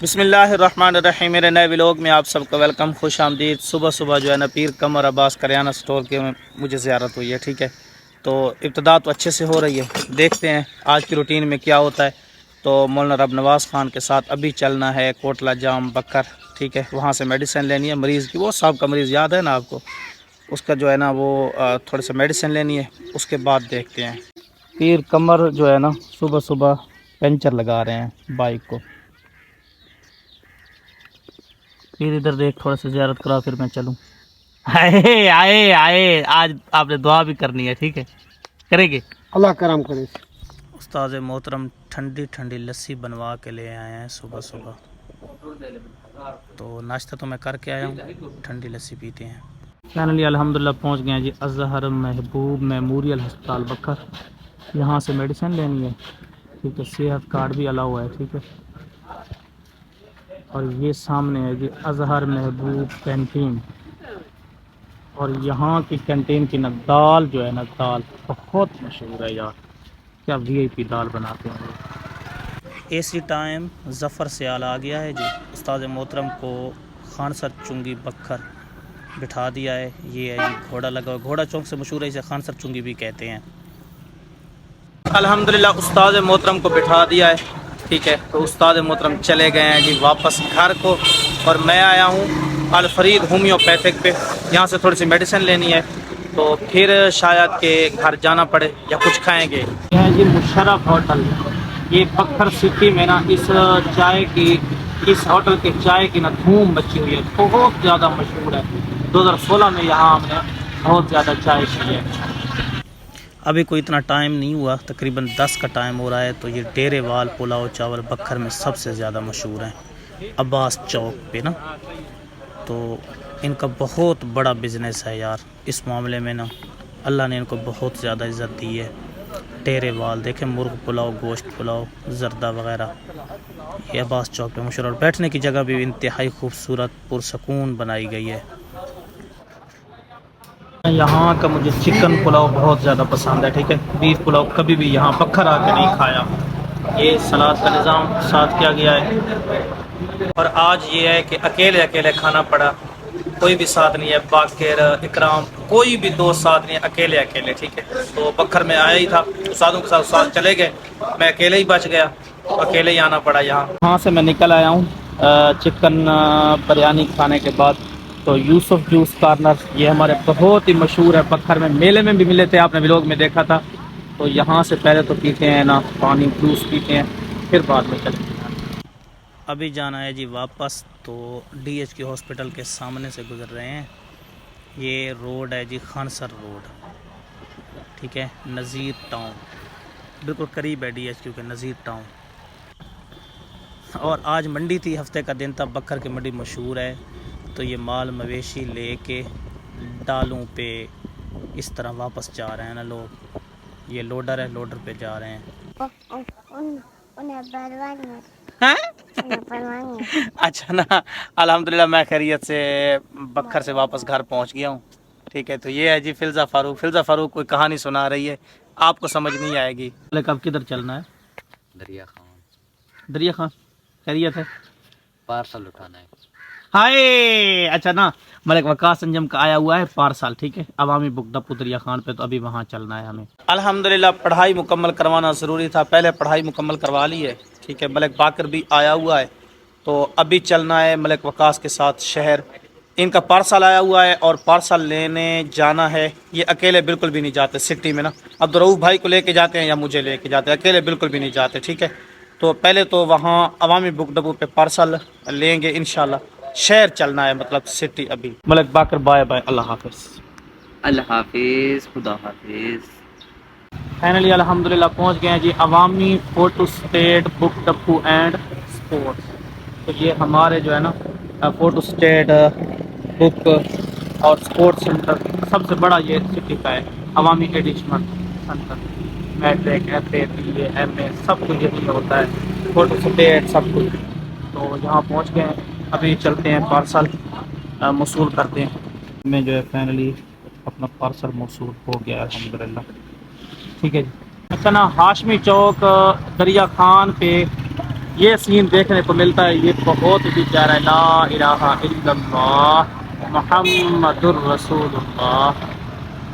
بسم اللہ الرحمن الرحیم، میرے نئے ولاگ میں آپ سب کو ویلکم، خوش آمدید۔ صبح صبح جو ہے نا پیر قمر عباس کریانہ سٹور کے مجھے زیارت ہوئی ہے، ٹھیک ہے۔ تو ابتدا تو اچھے سے ہو رہی ہے، دیکھتے ہیں آج کی روٹین میں کیا ہوتا ہے۔ تو مولانا رب نواز خان کے ساتھ ابھی چلنا ہے کوٹلہ جام بکر، ٹھیک ہے۔ وہاں سے میڈیسن لینی ہے مریض کی، وہ صاحب کا مریض یاد ہے نا آپ کو، اس کا جو ہے نا وہ تھوڑے سے میڈیسن لینی ہے، اس کے بعد دیکھتے ہیں۔ پیر قمر جو ہے نا صبح صبح پنچر لگا رہے ہیں بائک کو۔ پھر ادھر دیکھ، تھوڑا سا زیارت کرا پھر میں چلوں۔ آئے آئے آئے، آج آپ نے دعا بھی کرنی ہے، ٹھیک ہے، کریں گے؟ اللہ کرم کرے۔ استاد محترم ٹھنڈی ٹھنڈی لسی بنوا کے لے آئے ہیں صبح صبح، تو ناشتہ تو میں کر کے آیا ہوں، ٹھنڈی لسی پیتے ہیں۔ فائنلی الحمدللہ پہنچ گئے ہیں جی اظہر محبوب میموریل ہسپتال بکر۔ یہاں سے میڈیسن لینی ہے، ٹھیک ہے، صحت کارڈ بھی الاؤ ہے، ٹھیک ہے۔ اور یہ سامنے ہے جی اظہر محبوب کینٹین، اور یہاں کی کینٹین کی نا دال جو ہے نا، دال بہت مشہور ہے یار، کیا وی آئی پی دال بناتے ہیں لوگ۔ اے سی ٹائم ظفر سیال آ گیا ہے جی، استاد محترم کو خان سر چنگی بکھر بٹھا دیا ہے۔ یہ ہے جی گھوڑا لگا ہوا، گھوڑا چوک سے مشہور ہے، اسے خان سر چنگی بھی کہتے ہیں۔ الحمدللہ استاد محترم کو بٹھا دیا ہے، ٹھیک ہے۔ تو استاد محترم چلے گئے ہیں جی واپس گھر کو، اور میں آیا ہوں الفرید ہومیوپیتھک پہ، یہاں سے تھوڑی سی میڈیسن لینی ہے، تو پھر شاید کہ گھر جانا پڑے یا کچھ کھائیں گے۔ یہ ہے جی مشرف ہوٹل، یہ بکر سٹی میں نا اس ہوٹل کے چائے کی نا دھوم مچی ہوئی ہے، بہت زیادہ مشہور ہے۔ 2016 میں یہاں ہم نے بہت زیادہ چائے پی ہے۔ ابھی کوئی اتنا ٹائم نہیں ہوا، تقریباً 10 کا ٹائم ہو رہا ہے۔ تو یہ ڈیرے وال پلاؤ چاول بکر میں سب سے زیادہ مشہور ہیں عباس چوک پہ نا، تو ان کا بہت بڑا بزنس ہے یار اس معاملے میں نا، اللہ نے ان کو بہت زیادہ عزت دی ہے۔ ڈیرے وال دیکھیں، مرغ پلاؤ، گوشت پلاؤ، زردہ وغیرہ، یہ عباس چوک پہ مشہور، اور بیٹھنے کی جگہ بھی انتہائی خوبصورت پرسکون بنائی گئی ہے۔ یہاں کا مجھے چکن پلاؤ بہت زیادہ پسند ہے، ٹھیک ہے۔ بیف پلاؤ کبھی بھی یہاں بکر آ کے نہیں کھایا۔ یہ سلاد کا نظام ساتھ کیا گیا ہے، اور آج یہ ہے کہ اکیلے اکیلے کھانا پڑا، کوئی بھی ساتھ نہیں ہے، باقر اکرام کوئی بھی دوست ساتھ نہیں ہے، اکیلے اکیلے، ٹھیک ہے۔ تو بکر میں آیا ہی تھا، استادوں کے ساتھ استاد چلے گئے، میں اکیلے ہی بچ گیا، اکیلے ہی آنا پڑا یہاں۔ وہاں سے میں نکل آیا ہوں چکن بریانی کھانے کے بعد۔ تو یوسف جوس کارنر، یہ ہمارے بہت ہی مشہور ہے بکر میں، میلے میں بھی ملے تھے، آپ نے ولاگ میں دیکھا تھا۔ تو یہاں سے پہلے تو پیتے ہیں نا پانی، جوس پیتے ہیں، پھر بعد میں چلتے ہیں۔ ابھی جانا ہے جی واپس، تو ڈی ایچ کے ہاسپٹل کے سامنے سے گزر رہے ہیں۔ یہ روڈ ہے جی خانسر روڈ، ٹھیک ہے، نذیر ٹاؤن، بالکل قریب ہے ڈی ایچ کیو کے، نذیر ٹاؤن۔ اور آج منڈی تھی، ہفتے کا دن تھا، بکر کی منڈی مشہور ہے۔ تو یہ مال مویشی لے کے ڈالوں پہ اس طرح واپس جا رہے ہیں نا لوگ، یہ لوڈر ہے، لوڈر پہ جا رہے ہیں۔ اچھا نا، الحمدللہ میں خیریت سے بکر سے واپس گھر پہنچ گیا ہوں، ٹھیک ہے۔ تو یہ ہے جی فلزہ فاروق، فلزہ فاروق کوئی کہانی سنا رہی ہے، آپ کو سمجھ نہیں آئے گی۔ اب کدھر چلنا ہے؟ دریا خان، دریا خان، خیریت ہے؟ پارسل اٹھانا ہے۔ ہائے، اچھا نا، ملک وقاص انجم کا آیا ہوا ہے پارسل، ٹھیک ہے، عوامی بک ڈپو دریا خان پہ، تو ابھی وہاں چلنا ہے ہمیں۔ الحمدللہ پڑھائی مکمل کروانا ضروری تھا، پہلے پڑھائی مکمل کروا لی ہے، ٹھیک ہے۔ ملک باقر بھی آیا ہوا ہے، تو ابھی چلنا ہے ملک وقاص کے ساتھ شہر۔ ان کا پارسل آیا ہوا ہے اور پارسل لینے جانا ہے، یہ اکیلے بالکل بھی نہیں جاتے سٹی میں نا، عبدالرؤوف بھائی کو لے کے جاتے ہیں یا مجھے لے کے جاتے ہیں، اکیلے بالکل بھی نہیں جاتے، ٹھیک ہے۔ تو پہلے تو وہاں عوامی بک ڈپو پہ پارسل لیں گے انشاءاللہ، شہر چلنا ہے مطلب سٹی ابھی۔ ملک باقر بائے بائے، اللہ حافظ۔ اللہ حافظ، خدا حافظ۔ فائنلی الحمدللہ پہنچ گئے ہیں جی عوامی photo state book depot and sports. تو یہ ہمارے جو ہے نا فوٹو اسٹیٹ بک اور اسپورٹس سینٹر سب سے بڑا یہ سٹی کا ہے، عوامی additional center, matric, F A, B A, M A, سب کچھ یہیں ہوتا ہے، فوٹو اسٹیٹ سب کچھ۔ تو یہاں پہنچ گئے ہیں، ابھی چلتے ہیں پارسل موصول کرتے ہیں۔ میں جو ہے فائنلی اپنا پارسل موصول ہو گیا الحمدللہ، ٹھیک ہے جی۔ اچھا نا، ہاشمی چوک دریا خان پہ یہ سین دیکھنے کو ملتا ہے، یہ بہت ہی پیارا ہے، لا الہ الا اللہ محمد الرسول اللہ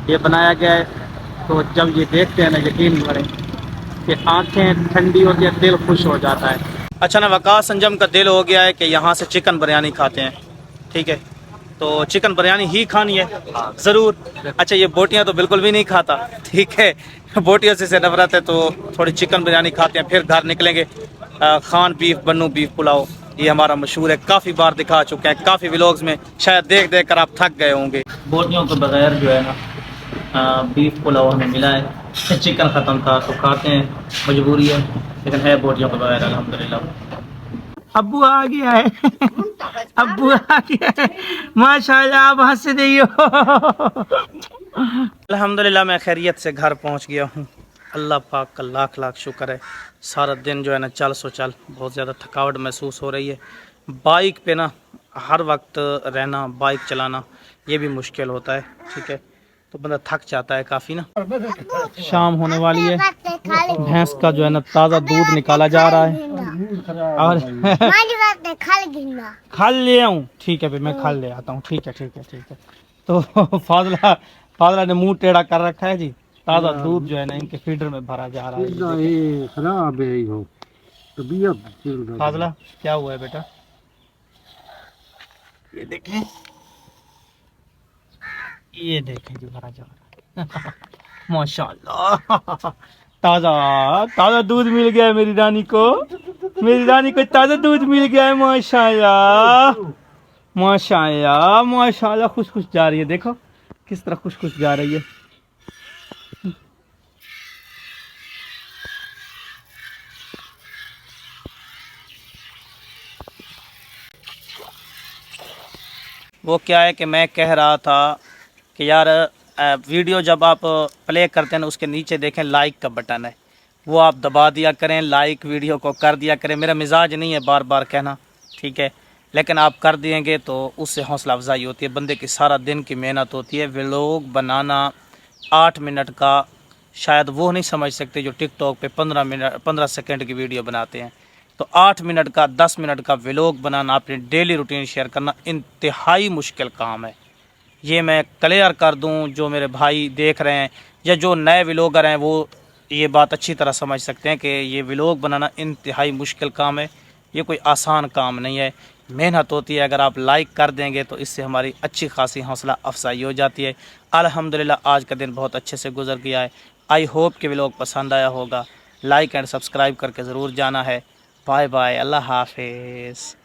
یہ بنایا گیا ہے۔ تو جب یہ دیکھتے ہیں نا یقین کریں کہ آنکھیں ٹھنڈی ہوتی ہیں، دل خوش ہو جاتا ہے۔ اچھا نا وقاص سنجم کا دل ہو گیا ہے کہ یہاں سے چکن بریانی کھاتے ہیں، ٹھیک ہے؟ تو چکن بریانی ہی کھانی ہے ضرور۔ اچھا یہ بوٹیاں تو بالکل بھی نہیں کھاتا، ٹھیک ہے؟ بوٹیوں سے نفرت ہے، تو تھوڑی چکن بریانی کھاتے ہیں، پھر گھر نکلیں گے۔ خان بیف بنو بیف پلاؤ یہ ہمارا مشہور ہے، کافی بار دکھا چکے ہیں، کافی ولاگز میں، شاید دیکھ دیکھ کر آپ تھک گئے ہوں گے۔ بوٹیوں کے بغیر جو ہے نا بیف پلاؤ ہمیں ملا ہے، چکن ختم تھا تو کھاتے ہیں، مجبوری ہے، لیکن ہے بوٹیوں کے بغیر الحمدللہ۔ ابو آ گیا ہے، ابو آ گیا ہے، ماشاء اللہ آپ ہنس رہی ہو۔ الحمدللہ میں خیریت سے گھر پہنچ گیا ہوں، اللہ پاک کا لاکھ لاکھ شکر ہے۔ سارا دن جو ہے نا چل سو چل، بہت زیادہ تھکاوٹ محسوس ہو رہی ہے۔ بائک پہ نا ہر وقت رہنا، بائک چلانا یہ بھی مشکل ہوتا ہے، ٹھیک ہے؟ تو بندہ تھک جاتا ہے کافی نا۔ شام ہونے والی ہے، بھینس کا جو ہے نا تازہ دودھ نکالا جا رہا ہے، اور کھال لے آؤں، ٹھیک ہے پھر میں کھال لے آتا ہوں، ٹھیک ہے ٹھیک ہے ٹھیک ہے۔ تو فاضلہ نے منہ ٹیڑھا کر رکھا ہے جی، تازہ دودھ جو ہے نا ان کے فیڈر میں بھرا جا رہا ہے۔ خراب ہے یہ طبیعت۔ فاضلہ کیا ہوا ہے بیٹا؟ یہ دیکھیں، یہ دیکھیں جو بھرا جا رہا ہے، ماشاءاللہ تازہ تازہ دودھ مل گیا ہے میری رانی کو، میری رانی کو تازہ دودھ مل گیا ہے، ماشاءاللہ ماشاءاللہ ماشاءاللہ۔ خوش خوش جا رہی ہے، دیکھو کس طرح خوش خوش جا رہی ہے۔ وہ کیا ہے کہ میں کہہ رہا تھا کہ یار ویڈیو جب آپ پلے کرتے ہیں نا اس کے نیچے دیکھیں لائک کا بٹن ہے، وہ آپ دبا دیا کریں، لائک ویڈیو کو کر دیا کریں۔ میرا مزاج نہیں ہے بار بار کہنا، ٹھیک ہے؟ لیکن آپ کر دیں گے تو اس سے حوصلہ افزائی ہوتی ہے، بندے کی سارا دن کی محنت ہوتی ہے۔ ولاگ بنانا 8 منٹ کا شاید وہ نہیں سمجھ سکتے جو ٹک ٹاک پہ 15 سیکنڈ کی ویڈیو بناتے ہیں، تو 8 منٹ کا 10 منٹ کا ولاگ بنانا، اپنی ڈیلی روٹین شیئر کرنا انتہائی مشکل کام ہے۔ یہ میں کلیئر کر دوں، جو میرے بھائی دیکھ رہے ہیں یا جو نئے ولاگر ہیں وہ یہ بات اچھی طرح سمجھ سکتے ہیں کہ یہ ولاگ بنانا انتہائی مشکل کام ہے، یہ کوئی آسان کام نہیں ہے، محنت ہوتی ہے۔ اگر آپ لائک کر دیں گے تو اس سے ہماری اچھی خاصی حوصلہ افزائی ہو جاتی ہے۔ الحمدللہ آج کا دن بہت اچھے سے گزر گیا ہے۔ آئی ہوپ کہ ولاگ پسند آیا ہوگا، لائک اینڈ سبسکرائب کر کے ضرور جانا ہے۔ بائے بائے، اللہ حافظ۔